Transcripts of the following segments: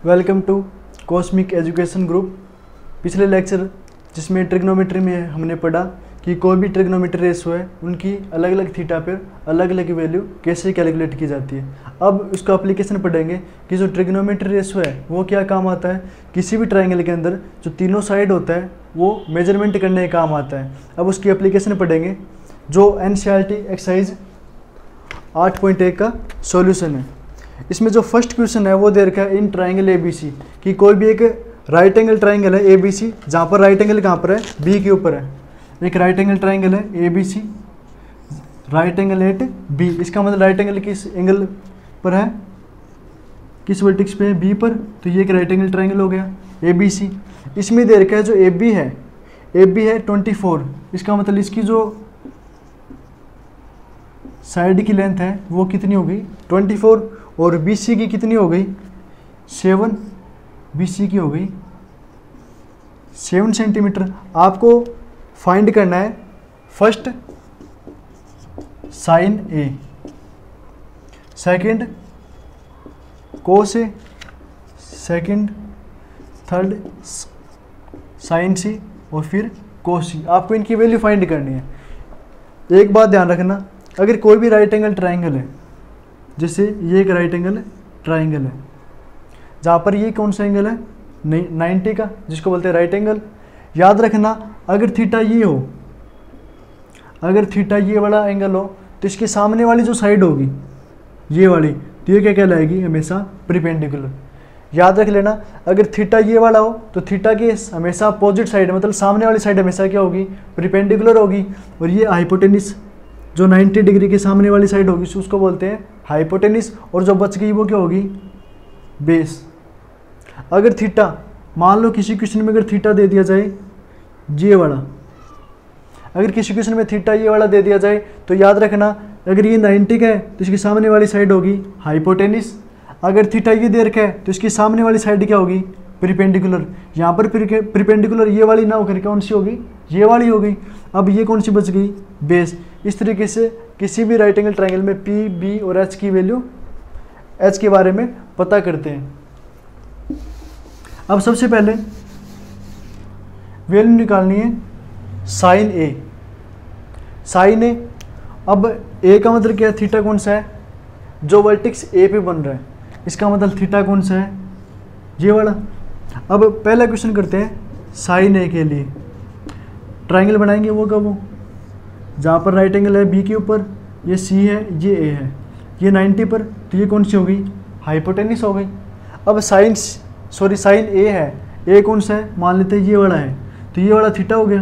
Welcome to cosmic education group. पिछले lecture जिसमें trigonometry में हमने पढ़ा कि कोई भी ट्रिग्नोमेट्री रेशो है उनकी अलग अलग थीटा पर अलग अलग वैल्यू कैसे कैलकुलेट की जाती है। अब उसका एप्लीकेशन पढ़ेंगे कि जो ट्रिग्नोमेट्री रेशो है वो क्या काम आता है। किसी भी ट्रायंगल के अंदर जो तीनों साइड होता है वो मेजरमेंट करने का काम आता है। अब उसकी एप्लीकेशन पढ़ेंगे जो एनसीईआरटी एक्सरसाइज 8.1 का सॉल्यूशन है। इसमें जो फर्स्ट क्वेश्चन है वो दे रखा है इन ट्रायंगल ABC कि कोई भी एक राइट एंगल ट्रायंगल है ABC जहाँ पर राइट एंगल कहाँ पर है B के ऊपर है। एक राइट एंगल ट्रायंगल है ABC, right angle at B। इसका मतलब राइट एंगल किस एंगल पर है, किस वर्टेक्स पे है, B पर। तो ये एक राइट एंगल ट्रायंगल हो गया ABC। इसमें दे रखा है जो AB है 24। इसका मतलब इसकी जो साइड की लेंथ है वो कितनी हो गई 24 और BC की कितनी हो गई 7। BC की हो गई 7 सेंटीमीटर। आपको फाइंड करना है first sine A, second cos A, second third sine C और फिर कोस C। आपको इनकी वैल्यू फाइंड करनी है। एक बात ध्यान रखना, अगर कोई भी राइट एंगल ट्रायंगल है, जैसे ये एक राइट एंगल ट्रायंगल है जहाँ पर ये कौन सा एंगल है 90 का, जिसको बोलते हैं राइट एंगल। याद रखना अगर थीटा ये हो, अगर थीटा ये वाला एंगल हो तो इसके सामने वाली जो साइड होगी ये वाली, तो ये क्या कहलाएगी हमेशा परपेंडिकुलर। याद रख लेना अगर थीटा ये वाला हो तो थीटा के हमेशा अपोजिट साइड मतलब सामने वाली साइड हमेशा क्या होगी परपेंडिकुलर होगी। और ये हाइपोटेनिस जो 90 डिग्री के सामने वाली साइड होगी उसको बोलते हैं हाइपोटेनिस। और जो बच गई वो क्या होगी बेस। अगर थीटा मान लो किसी क्वेश्चन में अगर थीटा दे दिया जाए ये वाला, अगर किसी क्वेश्चन में थीटा ये वाला दे दिया जाए तो याद रखना अगर ये 90 का है तो इसकी सामने वाली साइड होगी हाइपोटेनिस। अगर थीटा ये दे रखा है तो इसकी सामने वाली साइड क्या होगी परपेंडिकुलर। यहाँ पर परपेंडिकुलर ये वाली ना होकर कौन सी होगी ये वाली हो गई। अब ये कौन सी बच गई बेस। इस तरीके से किसी भी राइट एंगल ट्रायंगल में P, B और H की वैल्यू H के बारे में पता करते हैं। अब सबसे पहले वैल्यू निकालनी है साइन A। साइन A, अब A का मतलब क्या है थीटा कौन सा है जो वर्टेक्स A पे बन रहा है, इसका मतलब थीटा कौन सा है ये वाला। अब पहला क्वेश्चन करते हैं साइन A के लिए। ट्रायंगल बनाएंगे वो कब हो जहाँ पर राइट एंगल है B के ऊपर, ये C है ये A है, ये 90 पर, तो ये कौन सी हो गई हाइपोटेनिस हो गई। अब साइन A है, A कौन सा है मान लेते हैं ये वाला है, तो ये वाला थीटा हो गया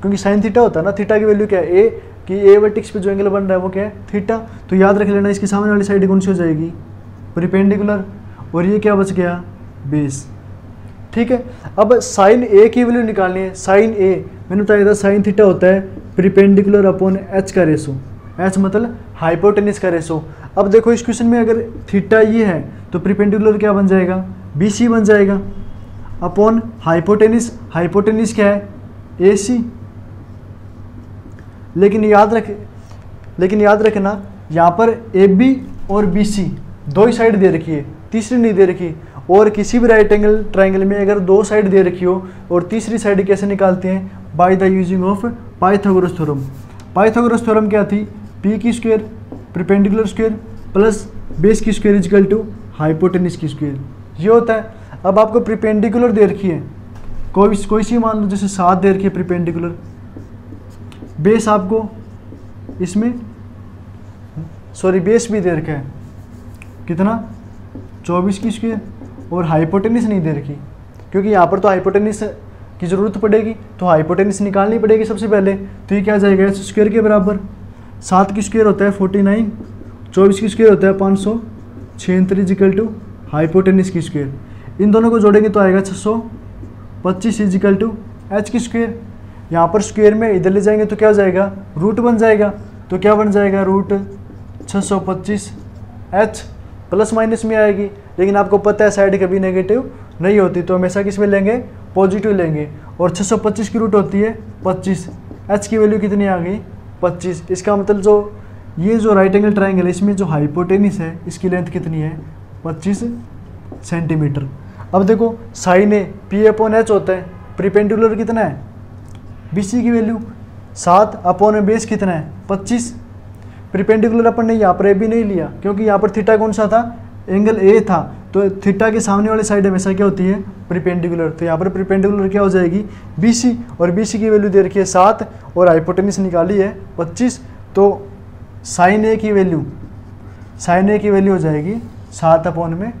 क्योंकि साइन थीटा होता है ना। थीटा की वैल्यू क्या है A कि A वर्टेक्स पे जो एंगल बन रहा है वो क्या है थीटा। तो याद रख लेना इसकी सामने वाली साइड कौन सी हो जाएगी परपेंडिकुलर। और ये क्या बच गया बेस। ठीक है, अब साइन A की वैल्यू निकालनी है। साइन A मैंने बताया था साइन थीटा होता है परपेंडिकुलर अपॉन H का रेशो। H मतलब हाइपोटेनिस का रेशो। अब देखो इस क्वेश्चन में अगर थीटा ये है तो परपेंडिकुलर क्या बन जाएगा BC बन जाएगा अपॉन हाइपोटेनिस। हाइपोटेनिस क्या है AC। लेकिन याद रखना यहाँ पर AB और BC दो ही साइड दे रखी है, तीसरी नहीं दे रखी। और किसी भी राइट एंगल ट्रायंगल में अगर दो साइड दे रखी हो और तीसरी साइड कैसे निकालते हैं by the using of Pythagoras theorem. Pythagoras theorem क्या थी P की square perpendicular square plus base की स्क्वायर इक्वल टू हाइपोटेनिस की स्क्वायर, ये होता है। अब आपको परपेंडिकुलर दे रखी है कोई सी मान लो जैसे 7 दे रखी है परपेंडिकुलर। बेस आपको इसमें बेस भी दे रखा है कितना 24 की स्क्वायर और हाइपोटेनिस नहीं दे रखी क्योंकि यहाँ पर तो हाइपोटेनिस की ज़रूरत पड़ेगी तो हाइपोटेनिस निकालनी पड़ेगी सबसे पहले। तो ये क्या आ जाएगा एच स्क्वायर के बराबर। 7 की स्क्वायर होता है 49, 24 की स्क्वायर होता है 536 इक्वल टू हाइपोटेनिस की स्क्वायर। इन दोनों को जोड़ेंगे तो आएगा 625 इक्वल टू H की स्क्वायर। यहाँ पर स्क्वायर में इधर ले जाएंगे तो क्या हो जाएगा रूट बन जाएगा। तो क्या बन जाएगा रूट 625 H प्लस माइनस में आएगी। लेकिन आपको पता है साइड कभी नेगेटिव नहीं होती तो हमेशा किस में लेंगे पॉजिटिव लेंगे। और 625 की रूट होती है 25, H की वैल्यू कितनी आ गई 25। इसका मतलब जो ये जो राइट एंगल ट्रायंगल है इसमें जो हाइपोटेनिस है इसकी लेंथ कितनी है 25 सेंटीमीटर। अब देखो sine A P upon H होता है, प्रीपेंडिकुलर कितना है बी सी की वैल्यू 7 अपॉन बेस कितना है 25। प्रीपेंडिकुलर अपन ने यहाँ पर ए भी नहीं लिया क्योंकि यहाँ पर थीटा कौन सा था, एंगल ए था, तो थीटा के सामने वाली साइड हमेशा क्या होती है प्रीपेंडिकुलर। तो यहाँ पर प्रीपेंडिकुलर क्या हो जाएगी बी सी, और बी सी की वैल्यू दे रखी है 7 और हाइपोटेन्यूज निकाली है 25। तो साइन ए की वैल्यू हो जाएगी 7 अपॉन में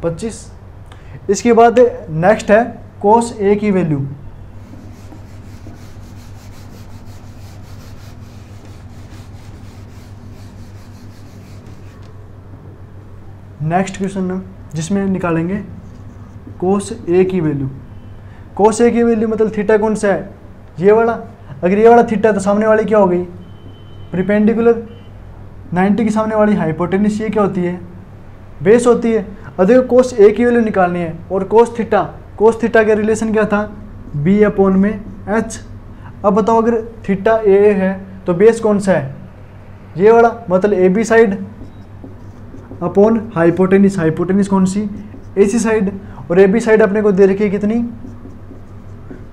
25। इसके बाद नेक्स्ट है कोस ए की वैल्यू। नेक्स्ट क्वेश्चन जिसमें निकालेंगे कोस ए की वैल्यू। कोस ए की वैल्यू मतलब थीटा कौन सा है ये वाला, अगर ये वाला थीटा तो सामने वाली क्या हो गई प्रीपेंडिकुलर, 90 की सामने वाली हाइपोटेन्यूज ये क्या होती है बेस होती है। अब देखो कोस ए की वैल्यू निकालनी है और कोस थीटा का रिलेशन क्या था बी अपॉन में एच। अब बताओ अगर थीटा ए है तो बेस कौन सा है ये वाला, मतलब A B side upon hypotenuse कौन सी ए सी साइड, और ए बी साइड अपने को दे रखी है कितनी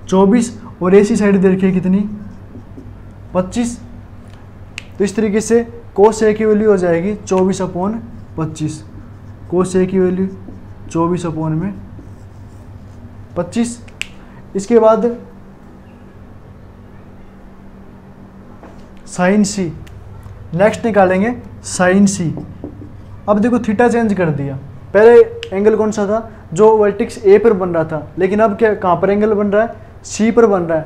24 और ए सी साइड दे रखी है कितनी 25। तो इस तरीके से कोस ए की वैल्यू हो जाएगी 24 अपॉन 25, कोस ए की वैल्यू 24 अपॉन में 25। इसके बाद साइन सी, नेक्स्ट निकालेंगे साइन सी। अब देखो थीटा चेंज कर दिया, पहले एंगल कौन सा था जो वर्टिक्स ए पर बन रहा था, लेकिन अब क्या कहाँ पर एंगल बन रहा है सी पर बन रहा है।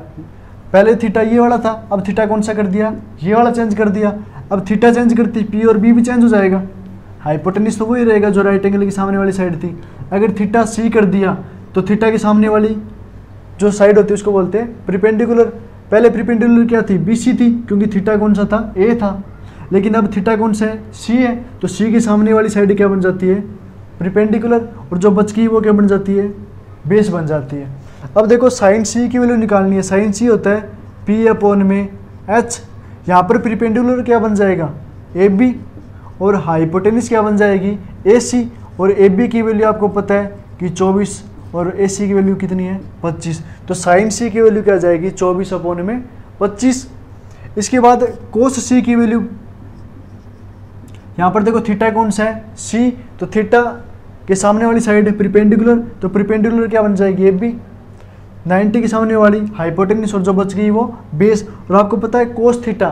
पहले थीटा ये वाला था, अब थीटा कौन सा कर दिया ये वाला चेंज कर दिया। अब थीटा चेंज करती पी और बी भी चेंज हो जाएगा, हाइपोटेन्यूज तो वही रहेगा जो राइट एंगल की सामने वाली साइड थी। अगर थीटा सी कर दिया तो थीटा के सामने वाली जो साइड होती है उसको बोलते हैं प्रीपेंडिकुलर। पहले प्रीपेंडिकुलर क्या थी बी सी थी क्योंकि थीटा कौन सा था ए था, लेकिन अब थीटा कौन सा है सी है, तो सी के सामने वाली साइड क्या बन जाती है प्रीपेंडिकुलर, और जो बच गई वो क्या बन जाती है बेस बन जाती है। अब देखो साइन सी की वैल्यू निकालनी है, साइन सी होता है पी अपॉन में एच। यहाँ पर प्रीपेंडिकुलर क्या बन जाएगा ए बी, और हाइपोटेन्यूज क्या बन जाएगी ए सी, और ए बी की वैल्यू आपको पता है कि 24 और ए सी की वैल्यू कितनी है 25। तो साइन सी की वैल्यू क्या जाएगी 24 अपॉन में 25। इसके बाद कोस सी की वैल्यू, यहाँ पर देखो थीटा कौन सा है सी, तो थीटा के सामने वाली साइड है प्रीपेंडिकुलर, तो प्रीपेंडिकुलर क्या बन जाएगी ए बी, 90 के सामने वाली हाइपोटेन्यूज और जो बच गई वो बेस। और आपको पता है कोस थीटा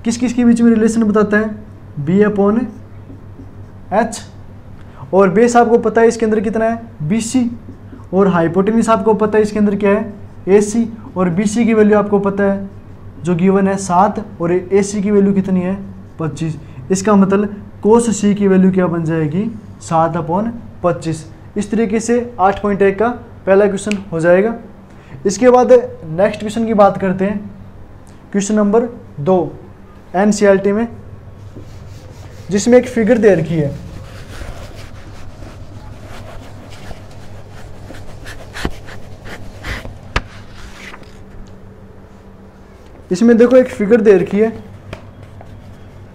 किस किस के बीच में रिलेशन बताता है बी अपॉन एच, और बेस आपको पता है इसके अंदर कितना है बी सी, और हाइपोटेन्यूज आपको पता है इसके अंदर क्या है ए सी, और बी सी की वैल्यू आपको पता है जो गिवन है 7 और ए सी की वैल्यू कितनी है 25। इसका मतलब कोस सी की वैल्यू क्या बन जाएगी 7 अपॉन 25। इस तरीके से 8.1 का पहला क्वेश्चन हो जाएगा। इसके बाद नेक्स्ट क्वेश्चन की बात करते हैं, क्वेश्चन नंबर 2 एनसीईआरटी में, जिसमें एक फिगर दे रखी है। इसमें देखो एक फिगर दे रखी है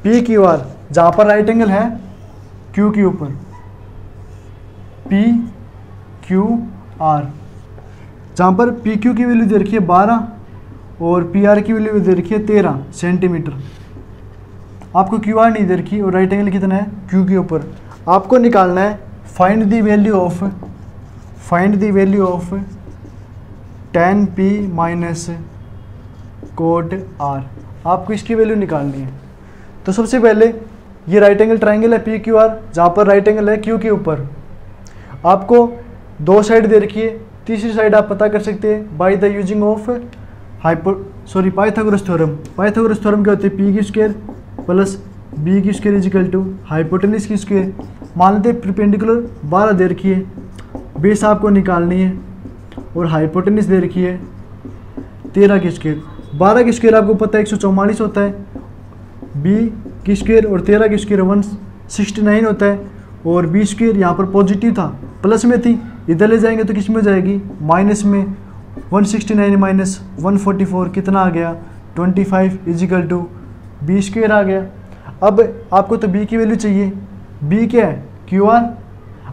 पी क्यू आर, जहां पर राइट एंगल है क्यू के ऊपर, पी क्यू आर, जहां पर पी क्यू की वैल्यू दे रखी है 12 और पी आर की वैल्यू दे रखी है 13 सेंटीमीटर। आपको क्यू आर नहीं दे रखी और राइट एंगल कितना है क्यू के ऊपर। आपको निकालना है find the value of tan p minus cot R. आपको इसकी वैल्यू निकालनी है। तो सबसे पहले ये राइट एंगल ट्राइंगल है पी क्यू आर, जहाँ पर राइट एंगल है क्यू के ऊपर। आपको 2 साइड दे रखी है, तीसरी साइड आप पता कर सकते हैं by the using of Pythagoras theorem. Pythagoras theorem क्या होती है पी की स्क्वायर प्लस बी की square is equal to hypotenuse की स्क्वायर। मान लेते हैं परपेंडिकुलर 12 दे रखी है, बेस आपको निकालनी है, और हाइपोटेन्यूज दे रखी है 13 की स्क्वायर। 12 की स्क्वायर आपको पता है 144 होता है, बी की स्क्वायर और 13 की स्क्वायर 169 होता है, और बी स्क्वायर यहाँ पर पॉजिटिव था प्लस में थी, इधर ले जाएंगे तो किस में जाएगी माइनस में। 169 माइनस 144 कितना आ गया 25 इजिकल टू बी स्क्वायर आ गया। अब आपको तो बी की वैल्यू चाहिए, बी क्या है क्यू आर।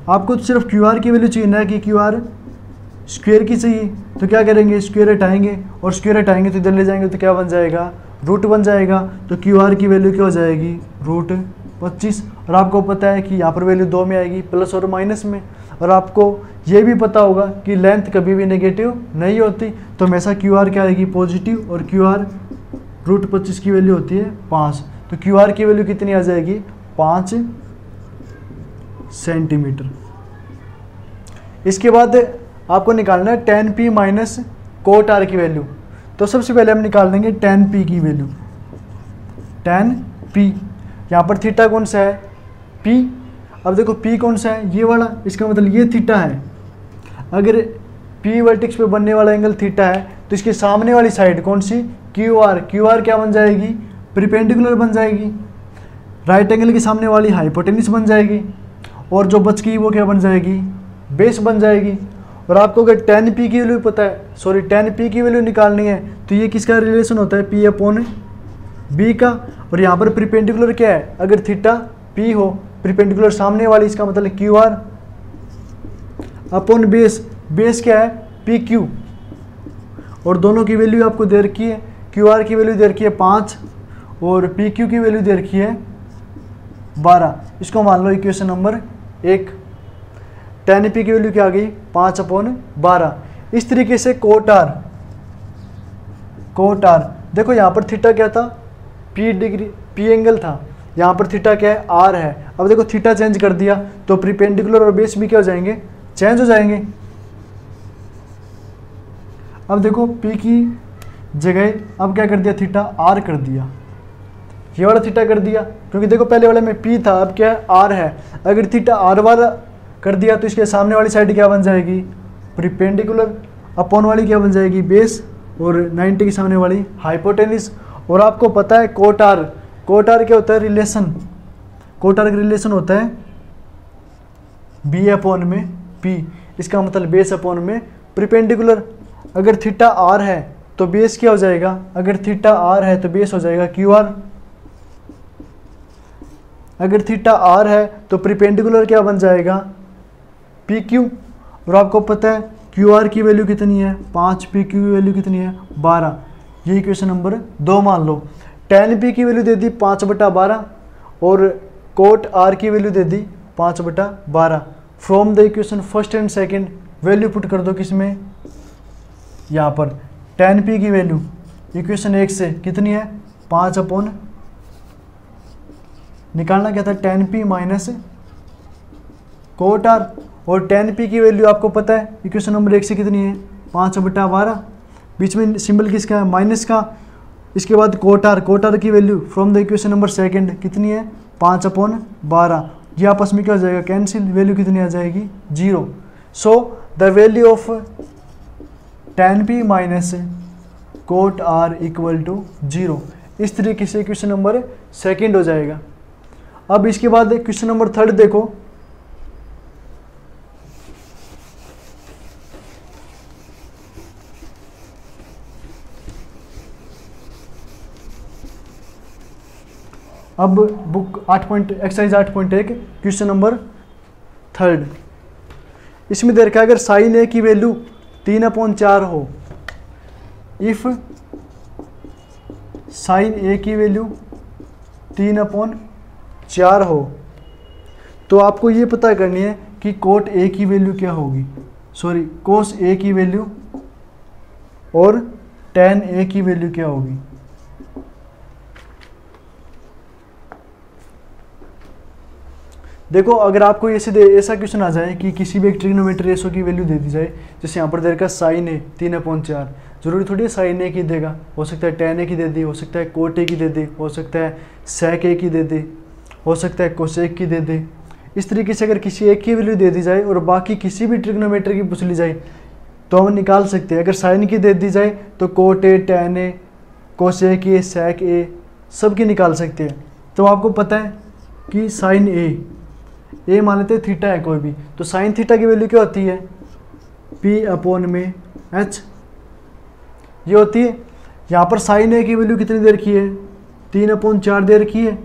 आपको तो सिर्फ क्यू आर की वैल्यू चाहिए ना कि क्यू आर स्क्वायर की चाहिए। तो क्या करेंगे, स्क्वायर हटाएंगे, और स्क्वायर हटाएंगे तो इधर ले जाएंगे तो क्या बन जाएगा, रूट बन जाएगा। तो क्यू आर की वैल्यू क्या हो जाएगी, रूट 25। और आपको पता है कि यहाँ पर वैल्यू 2 में आएगी, प्लस और माइनस में। और आपको ये भी पता होगा कि लेंथ कभी भी नेगेटिव नहीं होती, तो हमेशा क्यू आर क्या आएगी, पॉजिटिव। और क्यू आर रूट 25 की वैल्यू होती है 5। तो क्यू आर की वैल्यू कितनी आ जाएगी, 5 सेंटीमीटर। इसके बाद आपको निकालना है tan p minus cot R की वैल्यू। तो सबसे पहले हम निकाल लेंगे tan p की वैल्यू। tan p, यहाँ पर थीटा कौन सा है, p। अब देखो p कौन सा है, ये वाला, इसका मतलब ये थीटा है। अगर p वर्टेक्स पे बनने वाला एंगल थीटा है तो इसके सामने वाली साइड कौन सी, क्यू आर। क्यू आर क्या बन जाएगी, परपेंडिकुलर बन जाएगी। राइट एंगल के सामने वाली हाइपोटेन्यूस बन जाएगी, और जो बच गई वो क्या बन जाएगी, बेस बन जाएगी। और आपको अगर tan p की वैल्यू पता है, सॉरी tan p की वैल्यू निकालनी है, तो ये किसका रिलेशन होता है, p अपॉन b का। और यहाँ पर परपेंडिकुलर क्या है, अगर थीटा p हो, परपेंडिकुलर सामने वाली, इसका मतलब Q R upon base. Base क्या है, पी क्यू। और दोनों की वैल्यू आपको दे रखी है, क्यू आर की वैल्यू दे रखी है 5 और पी क्यू की वैल्यू दे रखी है 12। इसको मान लो इक्वेशन नंबर 1। tan p की वैल्यू क्या आ गई, 5/12। इस तरीके से कोट आर देखो यहाँ पर थीटा क्या था, p डिग्री, p एंगल था, यहाँ पर थीटा क्या है, r है। अब देखो थीटा चेंज कर दिया तो परपेंडिकुलर और बेस भी क्या हो जाएंगे, चेंज हो जाएंगे। अब देखो p की जगह अब क्या कर दिया, थीटा r कर दिया, ये वाला थीटा कर दिया, क्योंकि देखो पहले वाले में p था, अब क्या है, r है। अगर थीटा r वाला कर दिया तो इसके सामने वाली साइड क्या बन जाएगी, परपेंडिकुलर, अपॉन वाली क्या बन जाएगी, बेस, और 90 के सामने वाली हाइपोटेन्यूस। और आपको पता है कोट आर क्या होता है, रिलेशन। कोट आर का रिलेशन होता है b अपॉन में p, इसका मतलब बेस अपॉन में परपेंडिकुलर। अगर थीटा r है तो बेस क्या हो जाएगा, अगर थीटा r है तो बेस हो जाएगा क्यू आर। अगर थीटा r है तो परपेंडिकुलर क्या बन जाएगा, पी क्यू। और आपको पता है क्यू आर की वैल्यू कितनी है, 5, पी क्यू की वैल्यू कितनी है, 12। ये इक्वेशन नंबर 2 मान लो। tan p की वैल्यू दे दी 5/12 और कोट r की value they the 5/12। From the equation first and second value put कर दो किसमें, यहाँ पर tan p की वैल्यू इक्वेशन 1 से कितनी है, 5 निकालना क्या था, tan p minus cot r। और tan p की वैल्यू आपको पता है इक्वेशन नंबर 1 से कितनी है, 5/12। बीच में सिंबल किसका है, माइनस का। इसके बाद कोट r की value from the equation number second कितनी है, 5/12। ये आपस में क्या हो जाएगा, कैंसिल, वैल्यू कितनी आ जाएगी, 0। So the value of tan p minus cot r equal to 0। इस तरीके से क्वेश्चन नंबर सेकंड हो जाएगा। अब इसके बाद क्वेश्चन नंबर 3 देखो। अब बुक एक्सरसाइज 8.1 क्वेश्चन नंबर 3। इसमें दे रखा है अगर साइन ए की वैल्यू 3/4 हो, इफ साइन ए की वैल्यू 3/4 हो, तो आपको ये पता करनी है कि कोट ए की वैल्यू क्या होगी, सॉरी कोस ए की वैल्यू और tan ए की वैल्यू क्या होगी। देखो अगर आपको ऐसा क्वेश्चन आ जाए कि किसी भी एक ट्रिग्नोमेट्री रेशो की वैल्यू दे दी जाए, जैसे यहाँ पर दे रखा साइन ए 3/4, जरूरी थोड़ी साइन ए की देगा, हो सकता है tan ए की दे दे, हो सकता है कोट ए की दे दे, हो सकता है सेक ए की दे दे, हो सकता है कोसेक की दे दे। इस तरीके से अगर किसी एक की वैल्यू दे दी जाए और बाकी किसी भी ट्रिग्नोमेट्री की पूछ ली जाए तो हम निकाल सकते हैं। अगर साइन की दे दी जाए तो cot A, tan A, cosec A, sec A सब की निकाल सकते हैं। तो आपको पता है कि साइन ए मान लेते हैं थीटा है कोई भी, तो साइन थीटा की वैल्यू क्या होती है, p/h ये होती है। यहाँ पर साइन ए की वैल्यू कितनी दे रखी है, 3/4 दे रखी है।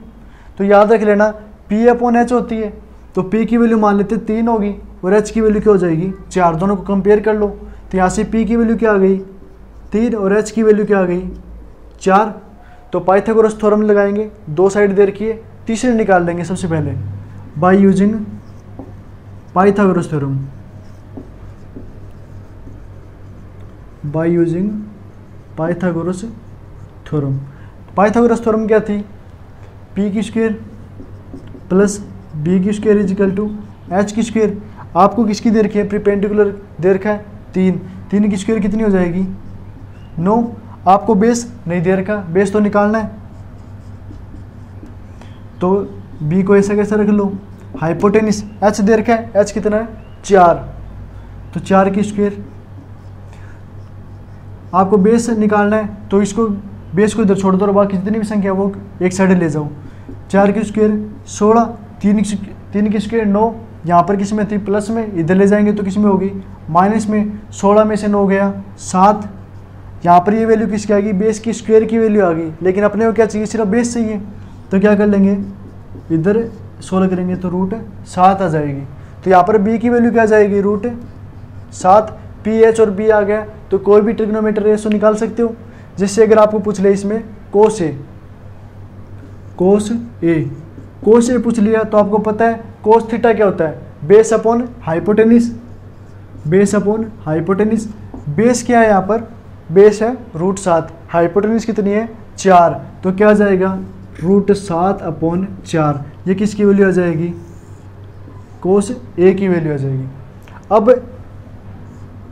तो याद रख लेना p/h होती है। तो P की वैल्यू मान लेते 3 होगी और H की वैल्यू क्या हो जाएगी 4। दोनों को कंपेयर कर लो, तो यहाँ से P की वैल्यू क्या आ गई 3 और H की वैल्यू क्या आ गई 4। तो पाइथागोरस थ्योरम लगाएंगे, दो साइड दे रखी है, तीसरे निकाल लेंगे सबसे पहले by using Pythagoras theorem. By using Pythagoras theorem. Pythagoras theorem क्या थी, P की स्क्वायर प्लस B की square is equal to H की स्क्वायर। आपको किसकी दे रखी है, परपेंडिकुलर दे रखा है 3 की स्क्वायर कितनी हो जाएगी 9। आपको बेस नहीं दे रखा, बेस तो निकालना है, तो B को ऐसा कैसे रख लो। हाइपोटेनिस H दे रखा है, H कितना है 4, तो 4 की स्क्वायर। आपको बेस निकालना है, तो इसको बेस को इधर छोड़ दो और बाकी जितनी भी संख्या वो एक साइड ले जाओ। 4 की स्क्वायर 16, 3 की स्क्वायर 9, यहाँ पर किस में थी प्लस में, इधर ले जाएंगे तो किस में होगी माइनस में। 16 में से 9 गया 7, यहाँ पर ये वैल्यू किसकी आ गई बेस की स्क्वायर की वैल्यू आ गई, लेकिन अपने को क्या चाहिए सिर्फ बेस चाहिए, तो क्या कर लेंगे इधर 16 करेंगे तो रूट 7 आ जाएगी। तो यहाँ पर B की वैल्यू क्या आ जाएगी रूट 7। PH और B आ गया, तो कोई भी ट्रिग्नोमेट्री रेशो निकाल सकते हो। जिससे अगर आपको पूछ ले इसमें कोस ए पूछ लिया, तो आपको पता है कोस थीटा क्या होता है, बेस अपॉन हाइपोटेनिस। बेस क्या है यहाँ पर, बेस है रूट 7, हाइपोटेनिस कितनी है 4, तो क्या आ जाएगा रूट 7 अपॉन 4। ये किसकी वैल्यू आ जाएगी कोस ए की वैल्यू आ जाएगी। अब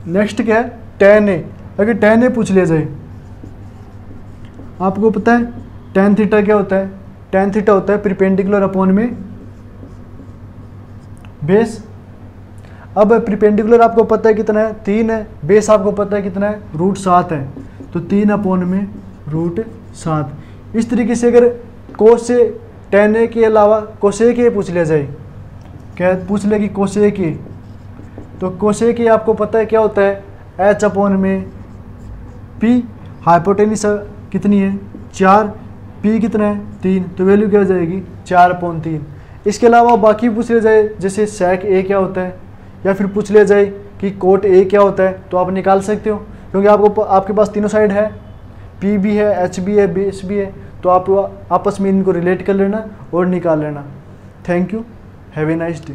नेक्स्ट क्या है tan ए। अगर tan ए पूछ लिया जाए, आपको पता है tan थीटा क्या होता है, tan थीटा होता है परपेंडिकुलर अपॉन में बेस। अब परपेंडिकुलर आपको पता है कितना है 3 है, बेस आपको पता है कितना है रूट 7 है, तो 3 अपॉन में रूट 7। इस तरीके से अगर कोस से tan ए के अलावा कोसेक ए पूछ लिया जाए, क्या पूछ ले कि कोसेक ए, तो कोसेक ए आपको पता है क्या होता है H अपॉन में P। हाइपोटेनिस कितनी है 4, P कितना है 3, तो वैल्यू क्या हो जाएगी 4/3। इसके अलावा बाकी पूछ लिया जाए जैसे सेक ए क्या होता है, या फिर पूछ लिया जाए कि कोट ए क्या होता है, तो आप निकाल सकते हो, क्योंकि आपके पास तीनों साइड है, P भी है H भी है बेस भी है, तो आप आपस में इनको रिलेट कर लेना और निकाल लेना। Thank you, have a nice day.